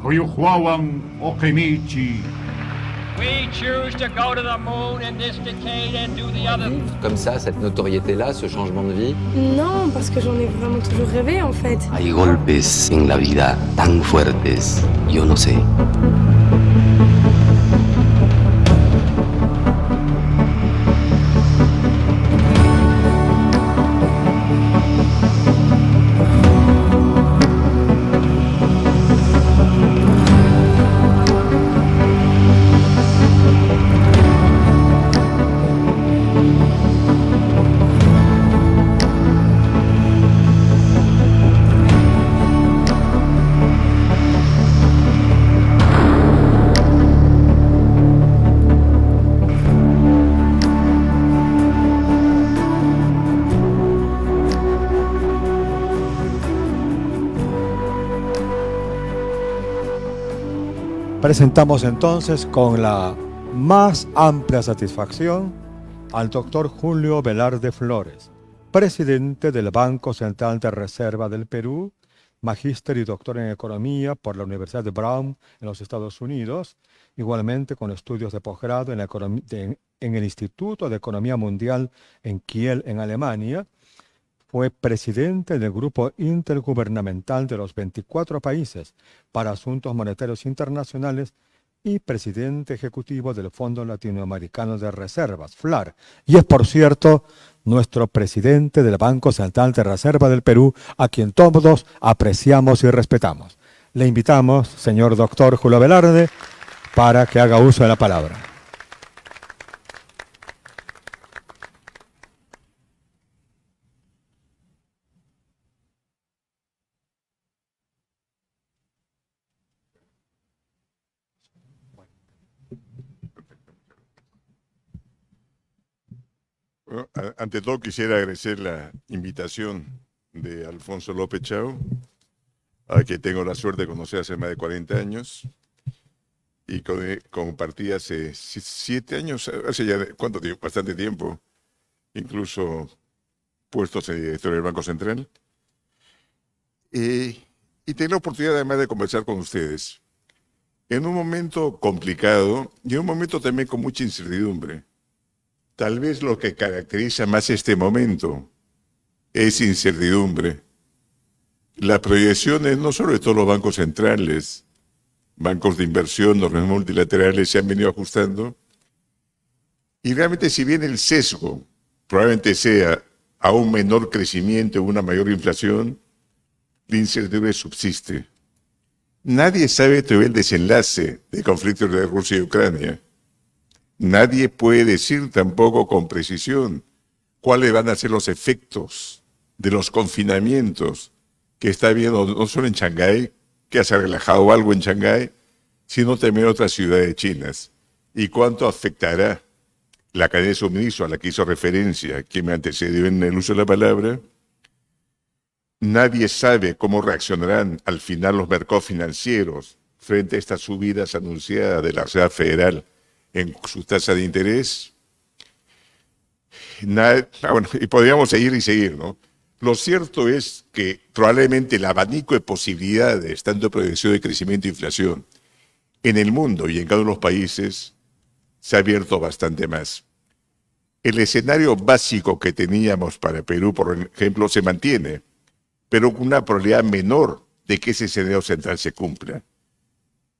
Oyuhuawan Okemichi. We choose to go to the moon in this decade and do the other. Comme ça, cette notoriété-là, ce changement de vie? Non, parce que j'en ai vraiment toujours rêvé en fait. Hay golpes en la vida tan fuertes, yo no sé. Presentamos entonces con la más amplia satisfacción al doctor Julio Velarde Flores, presidente del Banco Central de Reserva del Perú, magíster y doctor en Economía por la Universidad de Brown en los Estados Unidos, igualmente con estudios de posgrado en el Instituto de Economía Mundial en Kiel, en Alemania. Fue presidente del Grupo Intergubernamental de los 24 países para Asuntos Monetarios Internacionales y presidente ejecutivo del Fondo Latinoamericano de Reservas, FLAR. Y es, por cierto, nuestro presidente del Banco Central de Reserva del Perú, a quien todos apreciamos y respetamos. Le invitamos, señor doctor Julio Velarde, para que haga uso de la palabra. Bueno, ante todo quisiera agradecer la invitación de Alfonso López Chau, a quien tengo la suerte de conocer hace más de 40 años, y compartí hace 7 años, hace ya, ¿cuánto tiempo? Bastante tiempo, incluso puestos en director del Banco Central, y tengo la oportunidad además de conversar con ustedes en un momento complicado y en un momento también con mucha incertidumbre. Tal vez lo que caracteriza más este momento es incertidumbre. Las proyecciones, no solo de todos los bancos centrales, bancos de inversión, organismos multilaterales, se han venido ajustando. Y realmente, si bien el sesgo probablemente sea a un menor crecimiento, una mayor inflación, la incertidumbre subsiste. Nadie sabe todavía el desenlace del conflicto de Rusia y Ucrania. Nadie puede decir tampoco con precisión cuáles van a ser los efectos de los confinamientos que está habiendo no solo en Shanghái, que ha relajado algo en Shanghái, sino también en otras ciudades chinas. Y cuánto afectará la cadena de suministro a la que hizo referencia quien me antecedió en el uso de la palabra. Nadie sabe cómo reaccionarán al final los mercados financieros frente a estas subidas anunciadas de la Reserva Federal en su tasa de interés. Bueno, y podríamos seguir, ¿no? Lo cierto es que probablemente el abanico de posibilidades, tanto de proyección de crecimiento e inflación, en el mundo y en cada uno de los países, se ha abierto bastante más. El escenario básico que teníamos para Perú, por ejemplo, se mantiene, pero con una probabilidad menor de que ese escenario central se cumpla.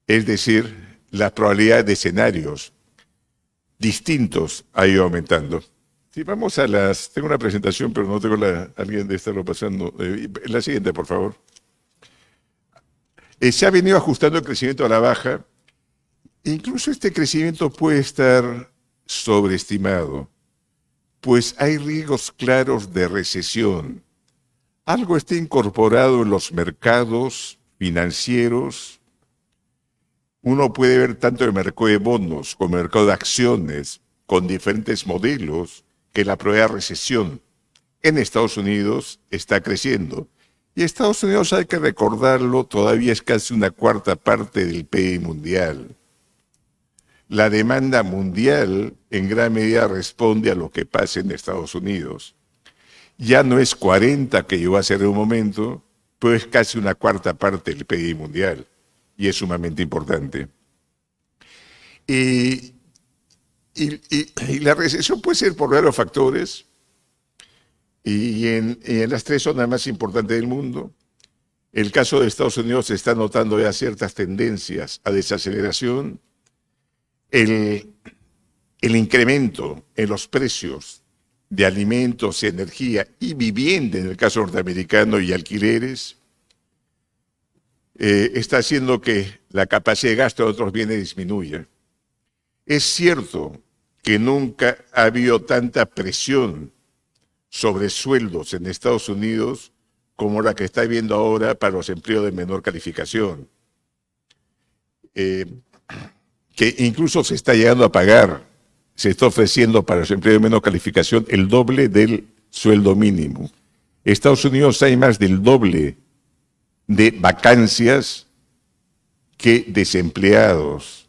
Es decir, la probabilidad de escenarios distintos ha ido aumentando. Sí, vamos a tengo una presentación, pero no tengo alguien de estarlo pasando. La siguiente, por favor. Se ha venido ajustando el crecimiento a la baja. Incluso este crecimiento puede estar sobreestimado, pues hay riesgos claros de recesión. Algo está incorporado en los mercados financieros. Uno puede ver tanto el mercado de bonos como el mercado de acciones con diferentes modelos que la probabilidad de recesión en Estados Unidos está creciendo. Y Estados Unidos, hay que recordarlo, todavía es casi una cuarta parte del PIB mundial. La demanda mundial en gran medida responde a lo que pasa en Estados Unidos. Ya no es 40 que llegó a ser en un momento, pero es casi una cuarta parte del PIB mundial. y es sumamente importante. Y la recesión puede ser por varios factores, y en las tres zonas más importantes del mundo. El caso de Estados Unidos se está notando ya ciertas tendencias a desaceleración. El incremento en los precios de alimentos, energía y vivienda, en el caso norteamericano, y alquileres, está haciendo que la capacidad de gasto de otros bienes disminuya. Es cierto que nunca ha habido tanta presión sobre sueldos en Estados Unidos como la que está habiendo ahora para los empleos de menor calificación, que incluso se está llegando a pagar, se está ofreciendo para los empleos de menor calificación el doble del sueldo mínimo. En Estados Unidos hay más del doble de vacancias que desempleados.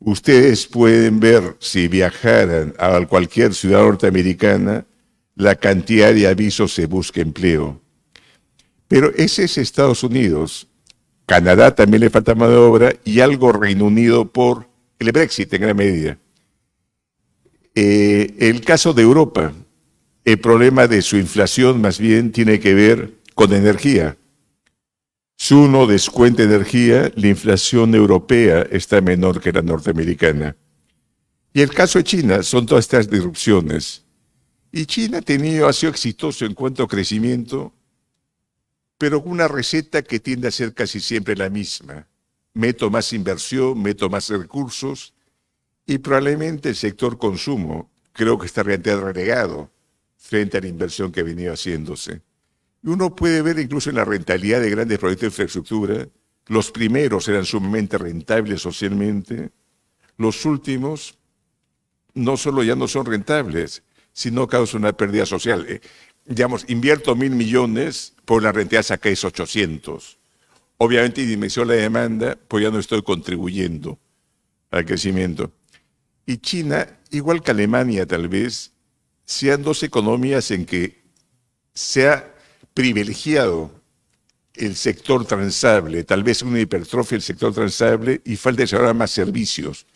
Ustedes pueden ver, si viajaran a cualquier ciudad norteamericana, la cantidad de avisos se busca empleo. Pero ese es Estados Unidos. Canadá también le falta mano de obra, y algo Reino Unido por el Brexit en gran medida. El caso de Europa, el problema de su inflación más bien tiene que ver con energía. Si uno descuenta energía, la inflación europea está menor que la norteamericana. Y el caso de China son todas estas disrupciones. Y China ha sido exitoso en cuanto a crecimiento, pero con una receta que tiende a ser casi siempre la misma. Meto más inversión, meto más recursos, y probablemente el sector consumo creo que está relegado frente a la inversión que ha venido haciéndose. Y uno puede ver incluso en la rentabilidad de grandes proyectos de infraestructura, los primeros eran sumamente rentables socialmente, los últimos no solo ya no son rentables, sino causan una pérdida social. Digamos, invierto 1.000 millones, por la rentabilidad saqué 800. Obviamente dimensión la demanda, pues ya no estoy contribuyendo al crecimiento. Y China, igual que Alemania tal vez, sean dos economías en que se ha privilegiado el sector transable, tal vez una hipertrofia del sector transable, y falta desarrollar más servicios,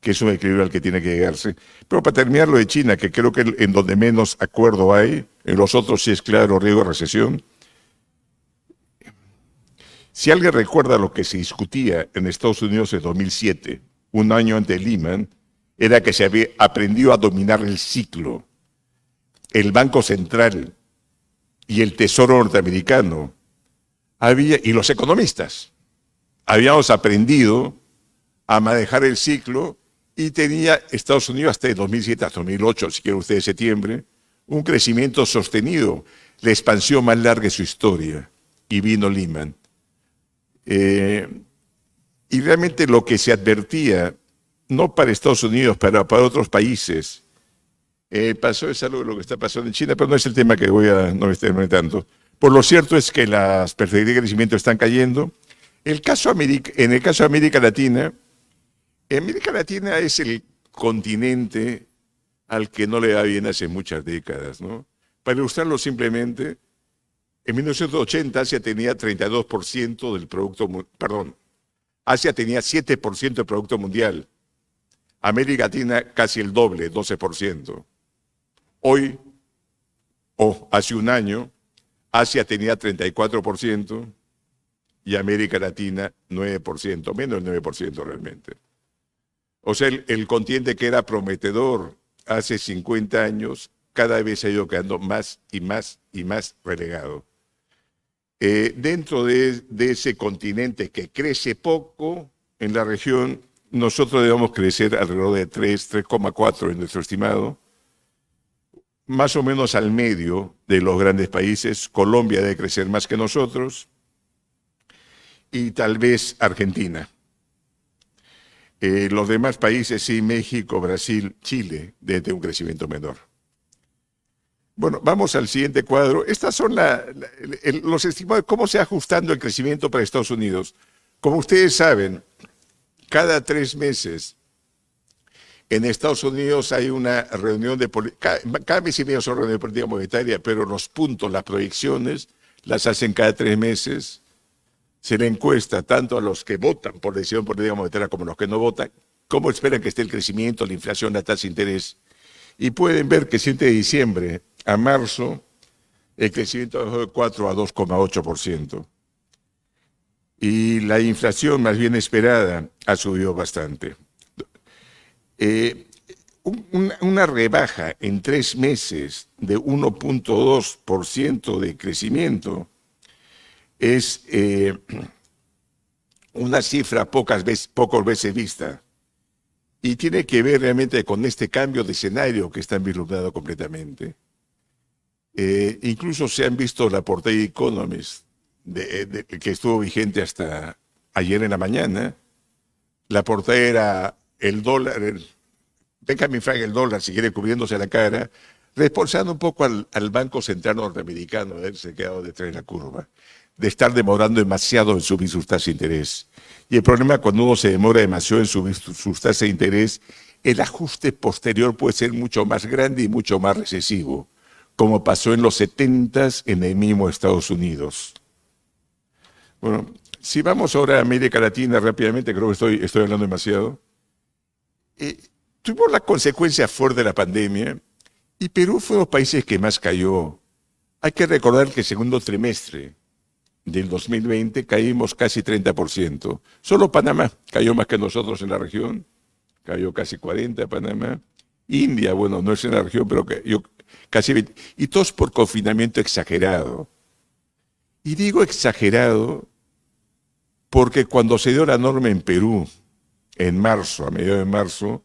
que es un equilibrio al que tiene que llegarse. Pero para terminar lo de China, que creo que en donde menos acuerdo hay, en los otros sí es claro riesgo de recesión. Si alguien recuerda lo que se discutía en Estados Unidos en 2007, un año antes de Lehman, era que se había aprendido a dominar el ciclo. El Banco Central y el Tesoro norteamericano y los economistas habíamos aprendido a manejar el ciclo, y tenía Estados Unidos hasta el 2007, hasta 2008, si quieren ustedes septiembre, un crecimiento sostenido, la expansión más larga de su historia, y vino Lehman. Y realmente lo que se advertía, no para Estados Unidos, pero para otros países, pasó, es algo de lo que está pasando en China, pero no es el tema que no me estoy tanto. Por lo cierto es que las perspectivas de crecimiento están cayendo. En el caso de América Latina es el continente al que no le va bien hace muchas décadas, ¿no? Para ilustrarlo simplemente, en 1980 Asia tenía 32% del producto, Asia tenía 7% del producto mundial. América Latina casi el doble, 12%. Hoy, hace un año, Asia tenía 34% y América Latina 9%, menos del 9% realmente. O sea, el continente que era prometedor hace 50 años, cada vez ha ido quedando más y más y más relegado. Dentro de ese continente que crece poco en la región, nosotros debemos crecer alrededor de 3,4 en nuestro estimado, más o menos al medio de los grandes países. Colombia debe crecer más que nosotros, y tal vez Argentina. Los demás países, sí, México, Brasil, Chile, deben tener un crecimiento menor. Bueno, vamos al siguiente cuadro. Estas son los estimados de cómo se va ajustando el crecimiento para Estados Unidos. Como ustedes saben, cada 3 meses en Estados Unidos hay una reunión de política, cada mes y medio son reuniones de política monetaria, pero los puntos, las proyecciones, las hacen cada 3 meses. se le encuesta tanto a los que votan por decisión política monetaria como a los que no votan, cómo esperan que esté el crecimiento, la inflación, la tasa de interés. Y pueden ver que de diciembre a marzo el crecimiento bajó de 4 a 2,8%. Y la inflación más bien esperada ha subido bastante. Una rebaja en 3 meses de 1,2% de crecimiento es una cifra pocas veces vista. Y tiene que ver realmente con este cambio de escenario que está vislumbrado completamente. Incluso se han visto la portada de Economist, que estuvo vigente hasta ayer en la mañana. La portada era el dólar, Benjamin Franklin, el dólar, si quiere, cubriéndose la cara, reforzando un poco al Banco Central norteamericano, de haberse quedado detrás de la curva, de estar demorando demasiado en subir sus tasas de interés. Y el problema cuando uno se demora demasiado en subir sus tasas de interés, el ajuste posterior puede ser mucho más grande y mucho más recesivo, como pasó en los 70s en el mismo Estados Unidos. Bueno, si vamos ahora a América Latina rápidamente, creo que estoy hablando demasiado. Tuvimos la consecuencia fuerte de la pandemia y Perú fue uno de los países que más cayó. Hay que recordar que el segundo trimestre del 2020 caímos casi 30%. Solo Panamá cayó más que nosotros en la región, cayó casi 40% Panamá. India, bueno, no es en la región, pero cayó casi 20%. Y todos por confinamiento exagerado. Y digo exagerado porque cuando se dio la norma en Perú, en marzo, a mediados de marzo,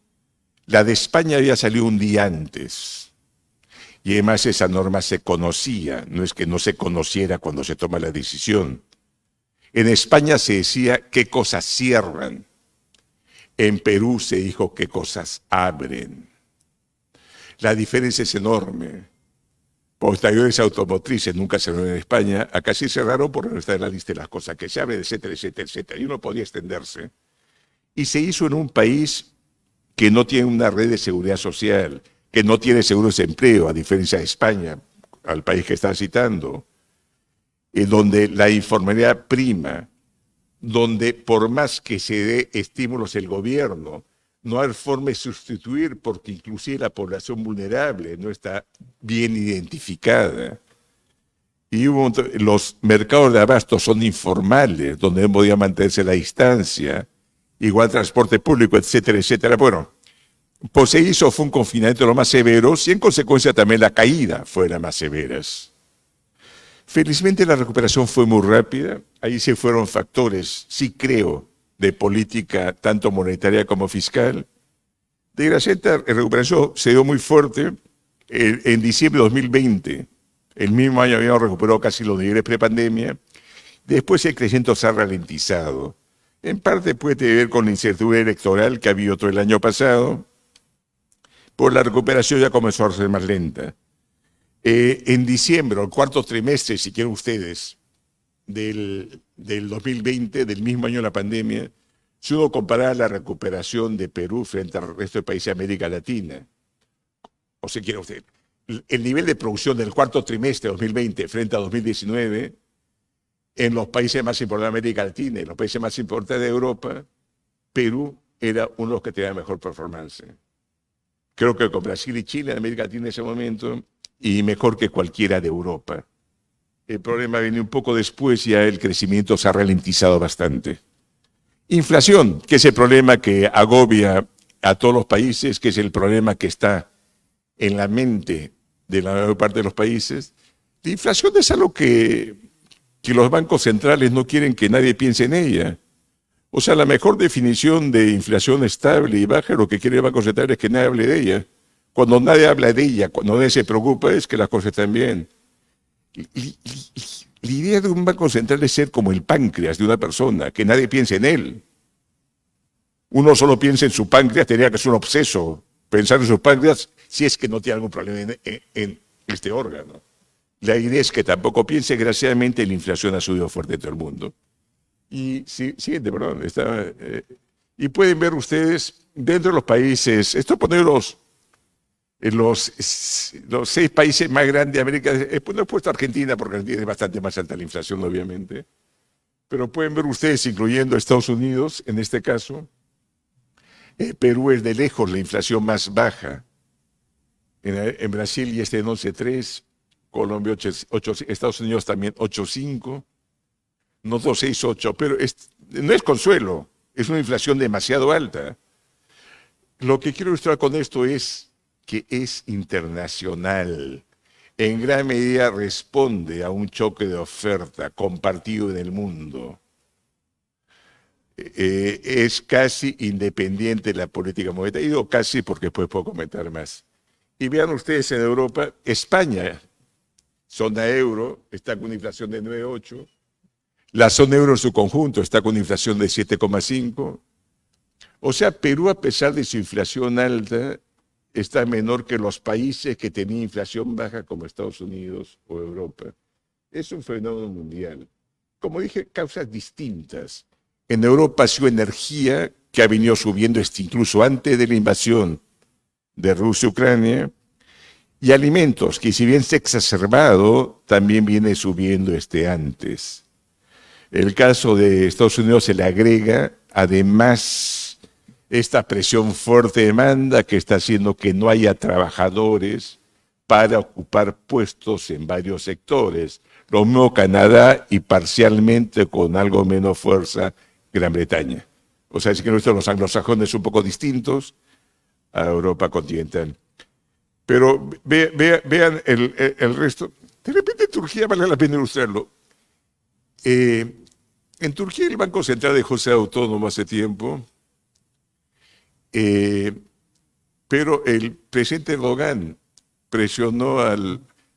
la de España había salido un día antes. Y además esa norma se conocía, no es que no se conociera cuando se toma la decisión. En España se decía qué cosas cierran. En Perú se dijo qué cosas abren. La diferencia es enorme. Por talleres automotrices nunca cerraron en España, acá sí cerraron porque no está en la lista de las cosas que se abren, etcétera, etcétera, etcétera. Y uno podía extenderse. Y se hizo en un país que no tiene una red de seguridad social, que no tiene seguro de desempleo, a diferencia de España, al país que está citando, donde la informalidad prima, donde por más que se dé estímulos el gobierno, no hay forma de sustituir porque inclusive la población vulnerable no está bien identificada. Y los mercados de abasto son informales, donde no podía mantenerse la distancia, igual transporte público, etcétera, etcétera. Bueno, pues se hizo, fue un confinamiento de los más severos y en consecuencia también la caída fue de las más severas. Felizmente la recuperación fue muy rápida, ahí se fueron factores, sí creo, de política tanto monetaria como fiscal. Desgraciadamente la recuperación se dio muy fuerte en diciembre de 2020, el mismo año habíamos recuperado casi los niveles prepandemia, después el crecimiento se ha ralentizado. En parte puede tener que ver con la incertidumbre electoral que ha habido todo el año pasado, pues la recuperación ya comenzó a ser más lenta. En diciembre, el cuarto trimestre, si quieren ustedes, del 2020, del mismo año de la pandemia, si uno compara la recuperación de Perú frente al resto de países de América Latina, o si quiere usted, el nivel de producción del cuarto trimestre de 2020 frente a 2019, en los países más importantes de América Latina y los países más importantes de Europa, Perú era uno de los que tenía mejor performance. Creo que con Brasil y Chile en América Latina en ese momento, y mejor que cualquiera de Europa. El problema viene un poco después, ya el crecimiento se ha ralentizado bastante. Inflación, que es el problema que agobia a todos los países, que es el problema que está en la mente de la mayor parte de los países. La inflación es algo que los bancos centrales no quieren que nadie piense en ella. O sea, la mejor definición de inflación estable y baja, lo que quiere el Banco Central es que nadie hable de ella. Cuando nadie habla de ella, cuando nadie se preocupa, es que las cosas están bien. La idea de un Banco Central es ser como el páncreas de una persona, que nadie piense en él. Uno solo piensa en su páncreas, tendría que ser un obseso pensar en su páncreas si es que no tiene algún problema en este órgano. La idea es que tampoco piense, desgraciadamente la inflación ha subido fuerte en todo el mundo. Y siguiente, perdón. Y pueden ver ustedes, dentro de los países, esto poner los 6 países más grandes de América, no he puesto Argentina porque Argentina es bastante más alta la inflación, obviamente. Pero pueden ver ustedes, incluyendo Estados Unidos, en este caso, Perú es de lejos la inflación más baja. En Brasil ya está en 11,3, Colombia 8, Estados Unidos también 8,5, nosotros 6,8, pero no es consuelo, es una inflación demasiado alta. Lo que quiero ilustrar con esto es que es internacional. En gran medida responde a un choque de oferta compartido en el mundo. Es casi independiente de la política monetaria. Digo casi porque después puedo comentar más. Y vean ustedes en Europa, España, zona euro, está con una inflación de 9,8. La zona euro en su conjunto está con una inflación de 7,5. O sea, Perú, a pesar de su inflación alta, está menor que los países que tenían inflación baja como Estados Unidos o Europa. Es un fenómeno mundial. Como dije, causas distintas. En Europa ha sido energía que ha venido subiendo incluso antes de la invasión de Rusia-Ucrania, y alimentos que, si bien se ha exacerbado, también viene subiendo antes. El caso de Estados Unidos se le agrega, además, esta presión fuerte de demanda que está haciendo que no haya trabajadores para ocupar puestos en varios sectores. Lo mismo Canadá y parcialmente con algo menos fuerza Gran Bretaña. O sea, es que los anglosajones son un poco distintos a Europa continental. Pero vean el resto. De repente Turquía vale la pena ilustrarlo. En Turquía el Banco Central dejó de ser autónomo hace tiempo, pero el presidente Erdogan presionó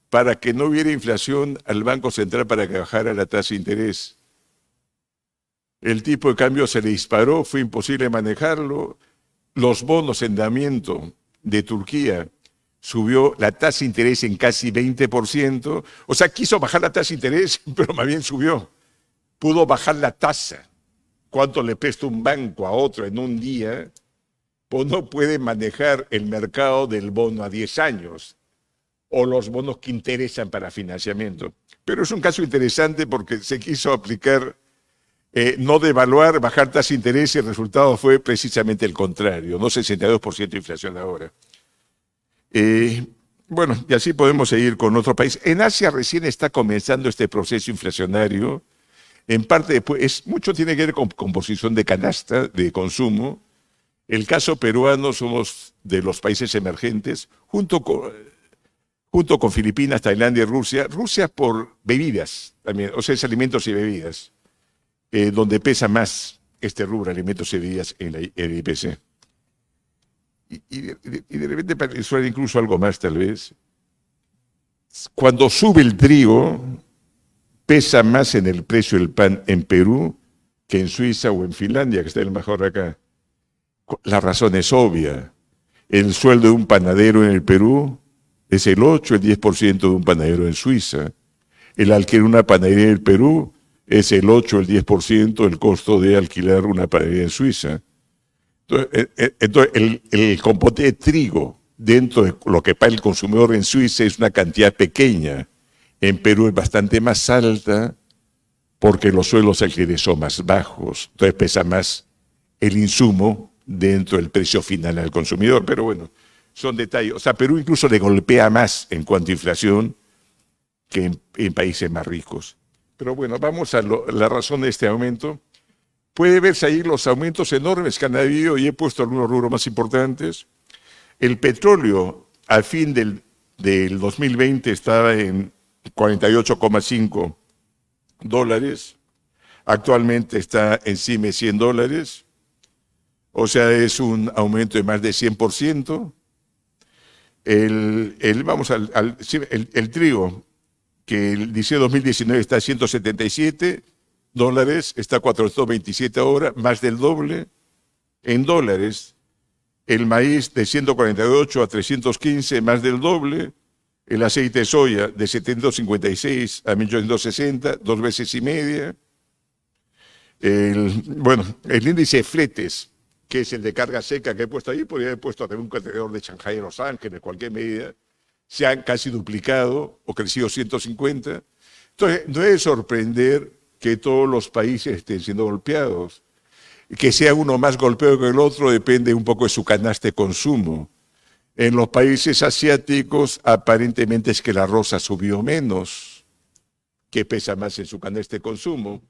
para que no hubiera inflación al Banco Central para que bajara la tasa de interés. El tipo de cambio se le disparó, fue imposible manejarlo. Los bonos en endeudamiento de Turquía subió la tasa de interés en casi 20%. O sea, quiso bajar la tasa de interés, pero más bien subió. Pudo bajar la tasa. ¿Cuánto le presta un banco a otro en un día? Pues no puede manejar el mercado del bono a 10 años o los bonos que interesan para financiamiento. Pero es un caso interesante porque se quiso aplicar, no devaluar, bajar tasa de interés, y el resultado fue precisamente el contrario, no 62% de inflación ahora. Bueno, y así podemos seguir con otro país. En Asia recién está comenzando este proceso inflacionario. En parte, mucho tiene que ver con composición de canasta, de consumo. El caso peruano, somos de los países emergentes, junto con Filipinas, Tailandia y Rusia. Rusia por bebidas también, o sea, es alimentos y bebidas, donde pesa más este rubro, alimentos y bebidas, en el IPC. Y de repente, para ilustrar incluso algo más tal vez, cuando sube el trigo, pesa más en el precio del pan en Perú que en Suiza o en Finlandia, que está el mejor acá. La razón es obvia. El sueldo de un panadero en el Perú es el 8, el 10% de un panadero en Suiza. El alquiler de una panadería en el Perú es el 8, el 10% del costo de alquilar una panadería en Suiza. Entonces el componente de trigo dentro de lo que paga el consumidor en Suiza es una cantidad pequeña. En Perú es bastante más alta porque los sueldos alquileres son más bajos. Entonces pesa más el insumo dentro del precio final al consumidor. Pero bueno, son detalles. O sea, Perú incluso le golpea más en cuanto a inflación que en países más ricos. Pero bueno, vamos a la razón de este aumento. Puede verse ahí los aumentos enormes que han habido, y he puesto algunos rubros más importantes. El petróleo al fin del 2020 estaba en $48,5. Actualmente está encima de $100. O sea, es un aumento de más de 100%. El trigo, que el diciembre de 2019 está a $177, está a 427 ahora, más del doble. En dólares, el maíz de 148 a 315, más del doble. El aceite de soya de 756 a 1860, 2 veces y media. El índice de fletes, que es el de carga seca que he puesto ahí, podría haber puesto también un contenedor de Shanghái a Los Ángeles, cualquier medida, se han casi duplicado o crecido 150. Entonces, no es de sorprender que todos los países estén siendo golpeados. Que sea uno más golpeado que el otro depende un poco de su canasta de consumo. En los países asiáticos aparentemente es que la rosa subió menos, que pesa más en su canasta de consumo,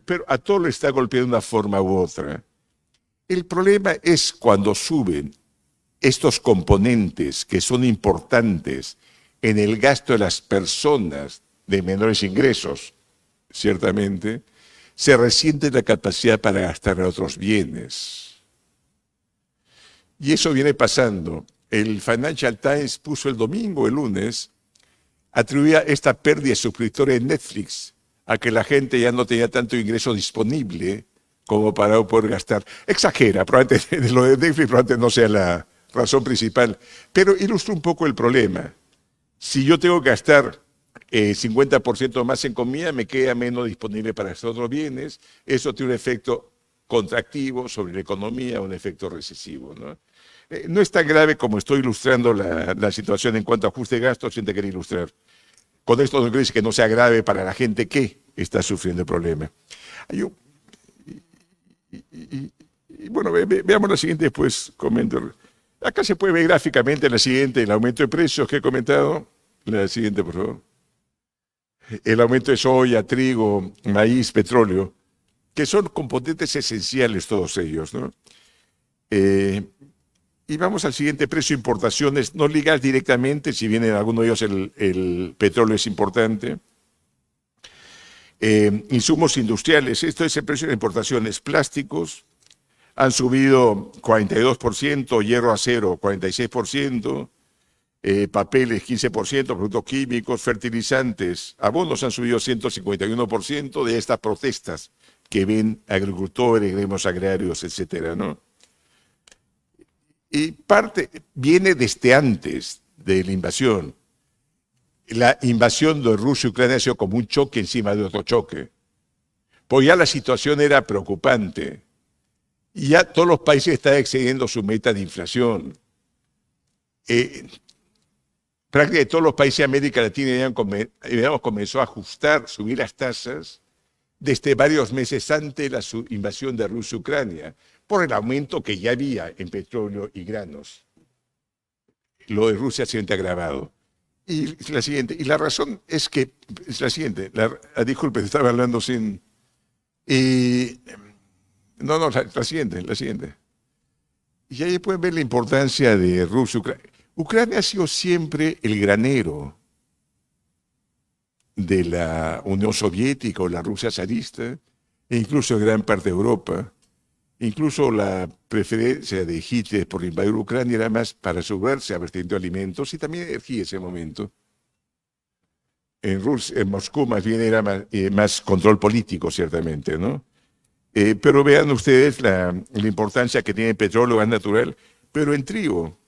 pero a todo le está golpeando de una forma u otra. El problema es cuando suben estos componentes que son importantes en el gasto de las personas de menores ingresos, ciertamente, se resiente la capacidad para gastar en otros bienes. Y eso viene pasando. El Financial Times puso el domingo, el lunes, atribuía esta pérdida de suscriptores en Netflix a que la gente ya no tenía tanto ingreso disponible como para poder gastar. Exagera, probablemente lo de Netflix probablemente no sea la razón principal, pero ilustra un poco el problema. Si yo tengo que gastar 50% más en comida, me queda menos disponible para estos otros bienes. Eso tiene un efecto contractivo sobre la economía, un efecto recesivo, ¿no? No es tan grave como estoy ilustrando la situación en cuanto a ajuste de gastos, sin te querer ilustrar. Con esto no quiere decir que no sea grave para la gente que está sufriendo el problema. Bueno, veamos la siguiente, después comento. Acá se puede ver gráficamente la siguiente, el aumento de precios que he comentado. La siguiente, por favor. El aumento de soya, trigo, maíz, petróleo, que son componentes esenciales todos ellos, ¿no? Y vamos al siguiente, precio de importaciones, no ligadas directamente, si bien en alguno de ellos el petróleo es importante. Insumos industriales, esto es el precio de importaciones, plásticos, han subido 42%, hierro acero 46%, papeles 15%, productos químicos, fertilizantes, abonos han subido 151% de estas protestas que ven agricultores, gremios agrarios, etcétera, ¿no? Y parte viene desde antes de la invasión. La invasión de Rusia y Ucrania ha sido como un choque encima de otro choque. Pues ya la situación era preocupante. Y ya todos los países están excediendo su meta de inflación. Prácticamente todos los países de América Latina habíamos comenzado a ajustar, subir las tasas desde varios meses antes de la invasión de Rusia y Ucrania, por el aumento que ya había en petróleo y granos. Lo de Rusia se ha agravado. Y la siguiente, y la razón es que, es la siguiente, disculpe, estaba hablando sin... la siguiente. Y ahí pueden ver la importancia de Rusia y Ucrania. Ucrania ha sido siempre el granero de la Unión Soviética o la Rusia zarista, e incluso en gran parte de Europa. Incluso la preferencia de Hitler por invadir Ucrania era más para asegurarse abasteciendo alimentos y también energía en ese momento. En Moscú más bien era más control político, ciertamente, ¿no? Pero vean ustedes la importancia que tiene el petróleo, gas natural, pero en trigo.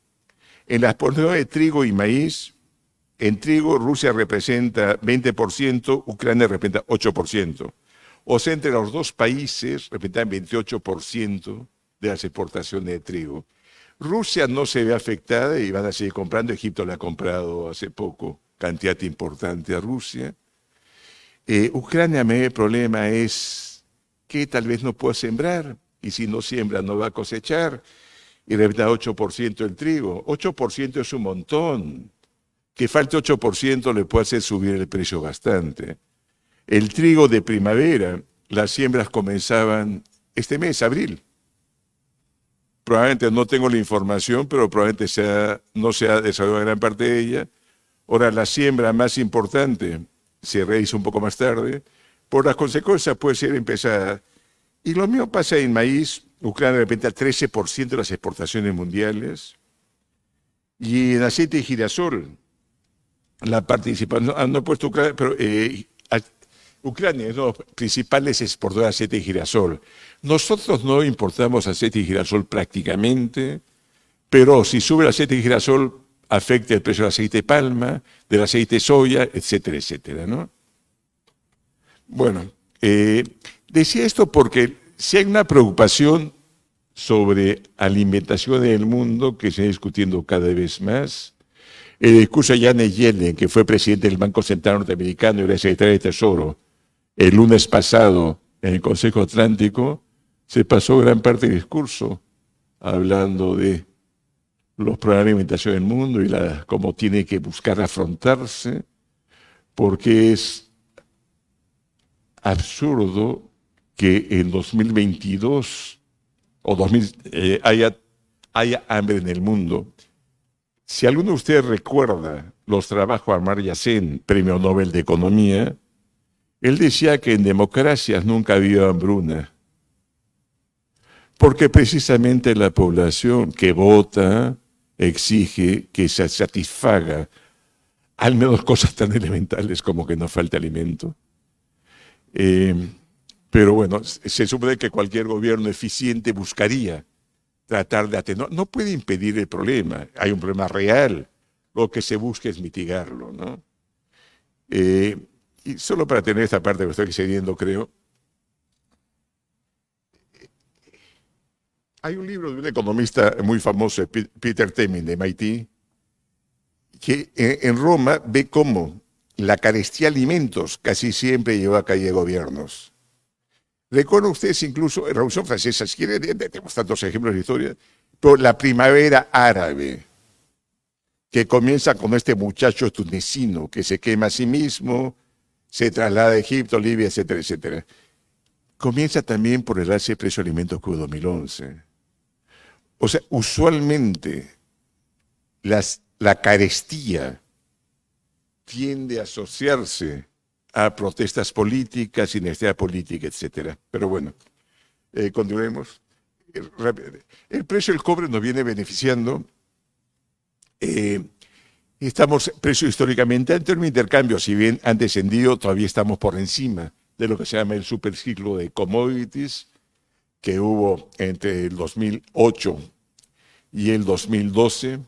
En las porciones de trigo y maíz, en trigo Rusia representa 20%, Ucrania representa 8%. O sea, entre los dos países representan 28% de las exportaciones de trigo. Rusia no se ve afectada y van a seguir comprando. Egipto le ha comprado hace poco cantidad importante a Rusia. Ucrania, el problema es que tal vez no pueda sembrar, y si no siembra no va a cosechar, y representa 8% del trigo. 8% es un montón. Que falte 8% le puede hacer subir el precio bastante. El trigo de primavera, las siembras comenzaban este mes, abril. Probablemente no tengo la información, pero probablemente no se ha desarrollado gran parte de ella. Ahora, la siembra más importante se realiza un poco más tarde. Por las consecuencias puede ser empezada. Y lo mismo pasa en maíz. Ucrania representa 13% de las exportaciones mundiales. Y en aceite de girasol, la participación, no he puesto Ucrania, pero Ucrania es uno de los principales exportadores de aceite de girasol. Nosotros no importamos aceite de girasol prácticamente, pero si sube el aceite de girasol, afecta el precio del aceite de palma, del aceite de soya, etcétera, etcétera, ¿no? Bueno, decía esto porque si hay una preocupación sobre alimentación en el mundo que se está discutiendo cada vez más. El discurso de Janet Yellen, que fue presidente del Banco Central Norteamericano y era secretaria de Tesoro El lunes pasado, en el Consejo Atlántico, se pasó gran parte del discurso hablando de los problemas de alimentación del mundo y cómo tiene que buscar afrontarse, porque es absurdo que en 2022 o 2000 haya hambre en el mundo. Si alguno de ustedes recuerda los trabajos de Amartya Sen, Premio Nobel de Economía, él decía que en democracias nunca había hambruna, porque precisamente la población que vota exige que se satisfaga al menos cosas tan elementales como que no falte alimento. Pero bueno, se supone que cualquier gobierno eficiente buscaría tratar de atenuar. No puede impedir el problema, hay un problema real. Lo que se busca es mitigarlo, ¿no? Y solo para tener esta parte que estoy excediendo, creo. Hay un libro de un economista muy famoso, Peter Temin, de MIT, que en Roma ve cómo la carestía de alimentos casi siempre lleva a calle de gobiernos. Recuerdan ustedes incluso en la Revolución Francesa, si quieren, tenemos tantos ejemplos de historia, pero la primavera árabe, que comienza con este muchacho tunecino que se quema a sí mismo, se traslada a Egipto, Libia, etcétera, etcétera. Comienza también por el alza de precio de alimentos que hubo en 2011. O sea, usualmente la carestía tiende a asociarse a protestas políticas, inestabilidad política, etcétera. Pero bueno, continuemos. El precio del cobre nos viene beneficiando. Estamos precio históricamente alto en el intercambio, si bien han descendido, todavía estamos por encima de lo que se llama el superciclo de commodities que hubo entre el 2008 y el 2012.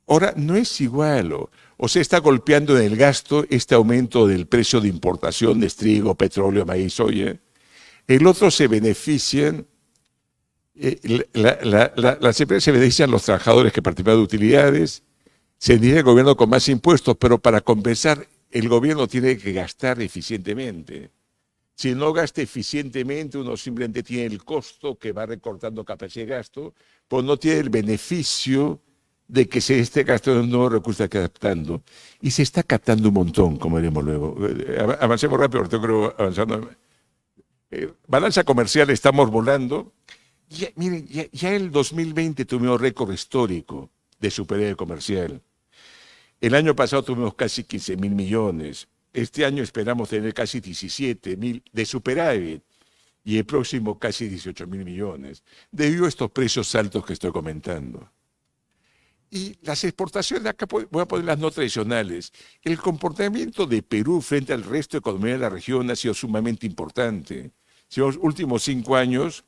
Ahora, no es igual, o sea, está golpeando en el gasto este aumento del precio de importación de trigo, petróleo, maíz, soya. El otro se benefician, las empresas se benefician los trabajadores que participan de utilidades, se dirige el gobierno con más impuestos, pero para compensar, el gobierno tiene que gastar eficientemente. Si no gasta eficientemente, uno simplemente tiene el costo que va recortando capacidad de gasto, pues no tiene el beneficio de que se esté gastando un nuevo recurso que adaptando. Y se está captando un montón, como veremos luego. Avancemos rápido, porque creo avanzando. Balanza comercial, estamos volando. Miren, ya el 2020 tuvimos récord histórico de superávit comercial. El año pasado tuvimos casi 15.000 millones. Este año esperamos tener casi 17.000 de superávit y el próximo casi 18.000 millones, debido a estos precios altos que estoy comentando. Y las exportaciones, acá voy a poner las no tradicionales. El comportamiento de Perú frente al resto de economía de la región ha sido sumamente importante. Si los últimos 5 años,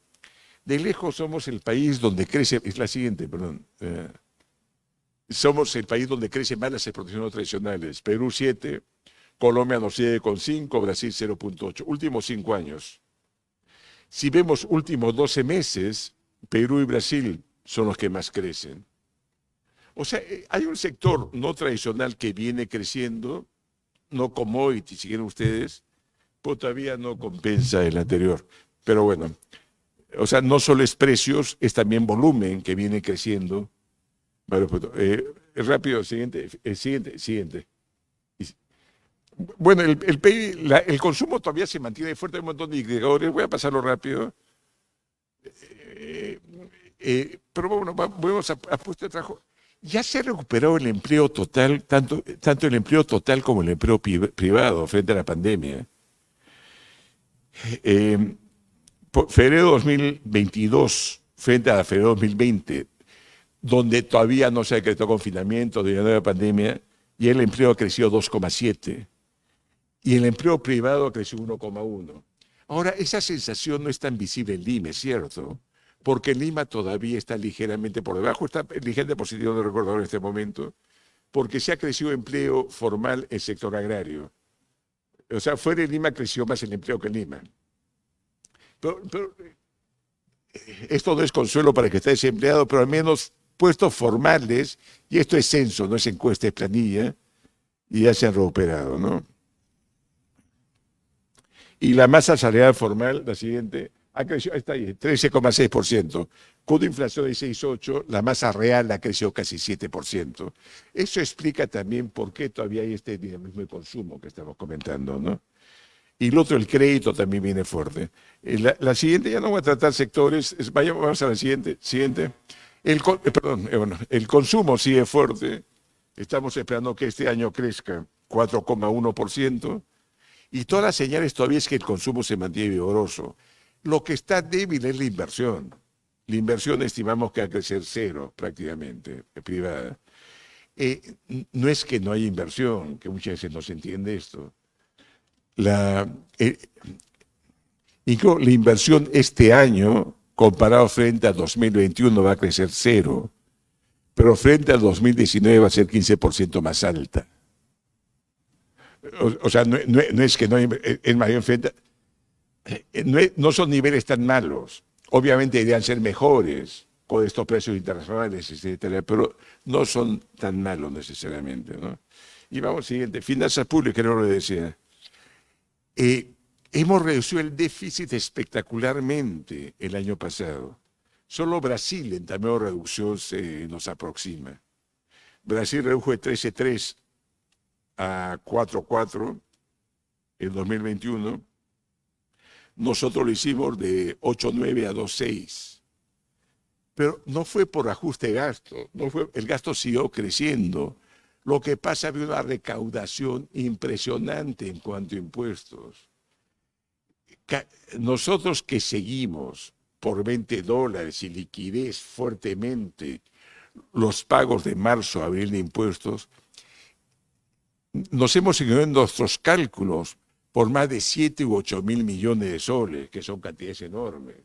de lejos somos el país donde crece, es la siguiente, perdón. Somos el país donde crecen más las exportaciones no tradicionales. Perú 7, Colombia nos sigue con 5, Brasil 0.8. Últimos 5 años. Si vemos últimos 12 meses, Perú y Brasil son los que más crecen. O sea, hay un sector no tradicional que viene creciendo, no commodity, si quieren ustedes, pero todavía no compensa el anterior. Pero bueno, o sea, no solo es precios, es también volumen que viene creciendo. Rápido, siguiente. Bueno, el PIB, el consumo todavía se mantiene fuerte, hay un montón de indicadores, voy a pasarlo rápido. Pero bueno, volvemos a puesto de trabajo. Ya se ha recuperado el empleo total, tanto el empleo total como el empleo privado frente a la pandemia. Febrero 2022 frente a febrero 2020, donde todavía no se decretó confinamiento de la nueva pandemia, y el empleo ha crecido 2,7 y el empleo privado creció 1,1. Ahora, esa sensación no es tan visible en Lima, es cierto, porque en Lima todavía está ligeramente por debajo, está ligeramente positivo, no recuerdo ahora en este momento, porque se ha crecido empleo formal en el sector agrario. O sea, fuera de Lima creció más el empleo que en Lima. Pero esto no es consuelo para el que está desempleado, pero al menos puestos formales, y esto es censo, no es encuesta, es planilla, y ya se han recuperado, ¿no? Y la masa salarial formal, la siguiente, ha crecido, ahí está ahí, 13,6%. Con una inflación de 6,8%, la masa real ha crecido casi 7%. Eso explica también por qué todavía hay este dinamismo de consumo que estamos comentando, ¿no? Y el otro, el crédito también viene fuerte. La siguiente, ya no voy a tratar sectores, vamos a la siguiente. El consumo sigue fuerte. Estamos esperando que este año crezca 4,1%. Y todas las señales todavía es que el consumo se mantiene vigoroso. Lo que está débil es la inversión. La inversión estimamos que va a crecer cero prácticamente, privada. No es que no haya inversión, que muchas veces no se entiende esto. Incluso la inversión este año, comparado frente a 2021, va a crecer cero, pero frente al 2019 va a ser 15% más alta. O sea, no es que no hay, es mayor frente, no son niveles tan malos. Obviamente deberían ser mejores con estos precios internacionales, etcétera, pero no son tan malos necesariamente, ¿no? Y vamos, siguiente, finanzas públicas, no lo decía. Hemos reducido el déficit espectacularmente el año pasado. Solo Brasil en tamaño de reducción se nos aproxima. Brasil redujo de 13,3 a 4,4 en 2021. Nosotros lo hicimos de 8,9 a 2,6. Pero no fue por ajuste de gasto, el gasto siguió creciendo. Lo que pasa es una recaudación impresionante en cuanto a impuestos. Nosotros que seguimos por $20 y liquidez fuertemente los pagos de marzo a abril de impuestos, nos hemos seguido en nuestros cálculos por más de 7 u 8 mil millones de soles, que son cantidades enormes.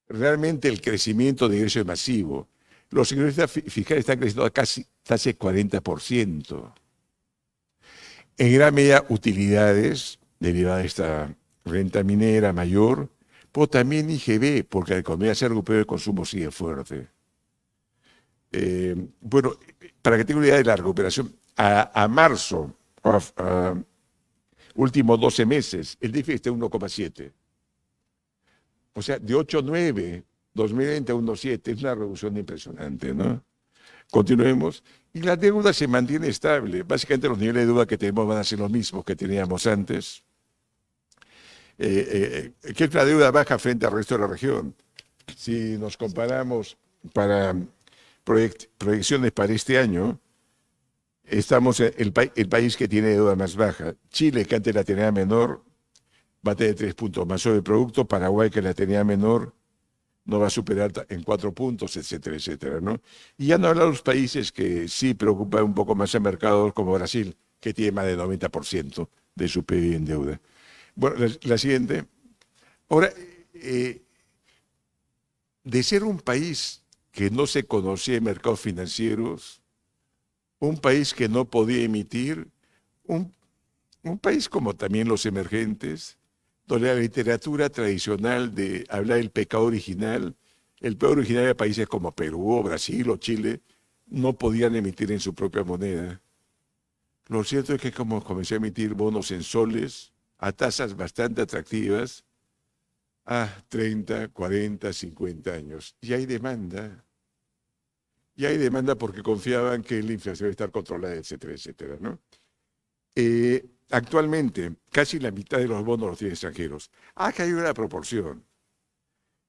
Realmente el crecimiento de ingresos es masivo. Los ingresos fiscales están creciendo a casi 40%. En gran medida utilidades derivadas de esta renta minera mayor, pero también IGB, porque la economía se recupera y el consumo sigue fuerte. Bueno, para que tenga una idea de la recuperación, a marzo, últimos 12 meses, el déficit está en 1,7. O sea, de 8,9, 2020 a 1,7, es una reducción impresionante, ¿no? Continuemos. Y la deuda se mantiene estable. Básicamente los niveles de deuda que tenemos van a ser los mismos que teníamos antes. Que es la deuda baja frente al resto de la región. Si nos comparamos para proyecciones para este año, estamos en el país que tiene deuda más baja. Chile, que antes la tenía menor, va a tener 3 puntos más sobre el producto. Paraguay, que la tenía menor, no va a superar en 4 puntos, etcétera, etcétera, ¿no? Y ya no hablar de los países que sí preocupan un poco más el mercado, como Brasil, que tiene más del 90% de su PIB en deuda. Bueno, la siguiente. Ahora, de ser un país que no se conocía en mercados financieros, un país que no podía emitir, un país como también los emergentes, donde la literatura tradicional de hablar del pecado original, el pecado original de países como Perú, o Brasil o Chile, no podían emitir en su propia moneda. Lo cierto es que como comencé a emitir bonos en soles a tasas bastante atractivas, a 30, 40, 50 años. Y hay demanda. Y hay demanda porque confiaban que la inflación iba a estar controlada, etcétera, etcétera, ¿no? Actualmente, casi la mitad de los bonos los tienen extranjeros. Ha caído una proporción.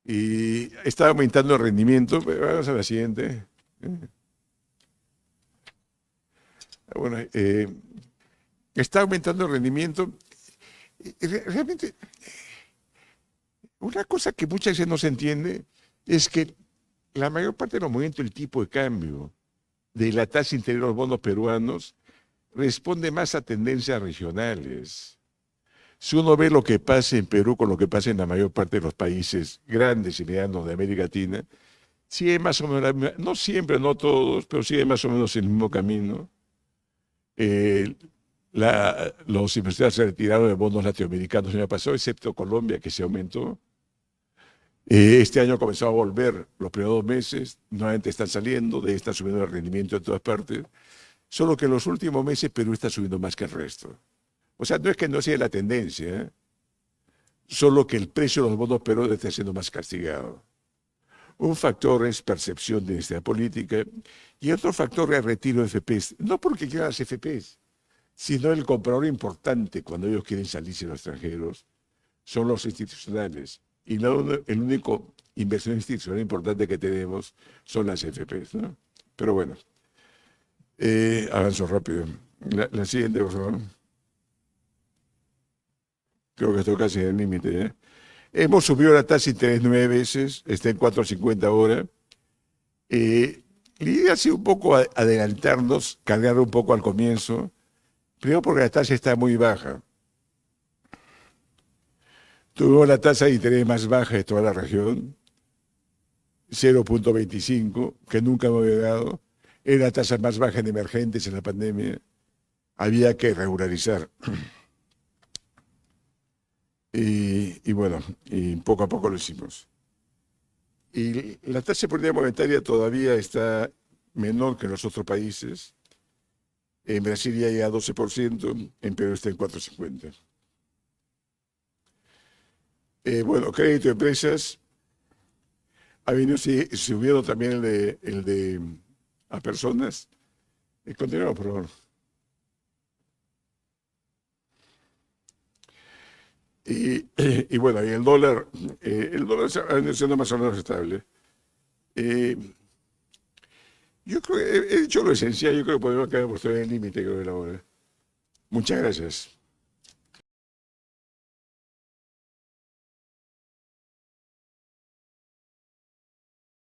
Y está aumentando el rendimiento. Vamos a la siguiente. Bueno, está aumentando el rendimiento. Realmente, una cosa que muchas veces no se entiende es que la mayor parte de los movimientos del tipo de cambio de la tasa interior de los bonos peruanos responde más a tendencias regionales. Si uno ve lo que pasa en Perú con lo que pasa en la mayor parte de los países grandes y medianos de América Latina, sigue más o menos, no siempre, no todos, pero sigue más o menos el mismo camino. Los inversores se retiraron de bonos latinoamericanos el año pasado, excepto Colombia, que se aumentó. Este año comenzó a volver los primeros 2 meses, nuevamente están saliendo, está subiendo el rendimiento en todas partes. Solo que en los últimos meses Perú está subiendo más que el resto. O sea, no es que no sea la tendencia, solo que el precio de los bonos Perón está siendo más castigado. Un factor es percepción de esta política y otro factor es el retiro de FPs. No porque quieran las FPs, sino el comprador importante cuando ellos quieren salirse a los extranjeros son los institucionales. Y el único inversión institucional importante que tenemos son las FPs, ¿no? Pero bueno, avanzo rápido. La siguiente, por favor. Creo que estoy casi en el límite, ¿eh? Hemos subido la tasa de interés 9 veces, está en 4.50 ahora. La idea ha sido un poco adelantarnos, cargar un poco al comienzo, primero porque la tasa está muy baja. Tuvimos la tasa de interés más baja de toda la región, 0.25, que nunca hemos llegado. Era la tasa más baja en emergentes en la pandemia. Había que regularizar. Y bueno, y poco a poco lo hicimos. Y la tasa de política monetaria todavía está menor que en los otros países. En Brasil ya llega a 12%, en Perú está en 4.50. Bueno, crédito de empresas. Ha venido subiendo también el de a personas. Continuamos, por favor. Y bueno, y el dólar ha venido siendo más o menos estable. Yo creo que he dicho lo esencial, yo creo que podemos quedar por todo el límite, creo, de la hora. Muchas gracias.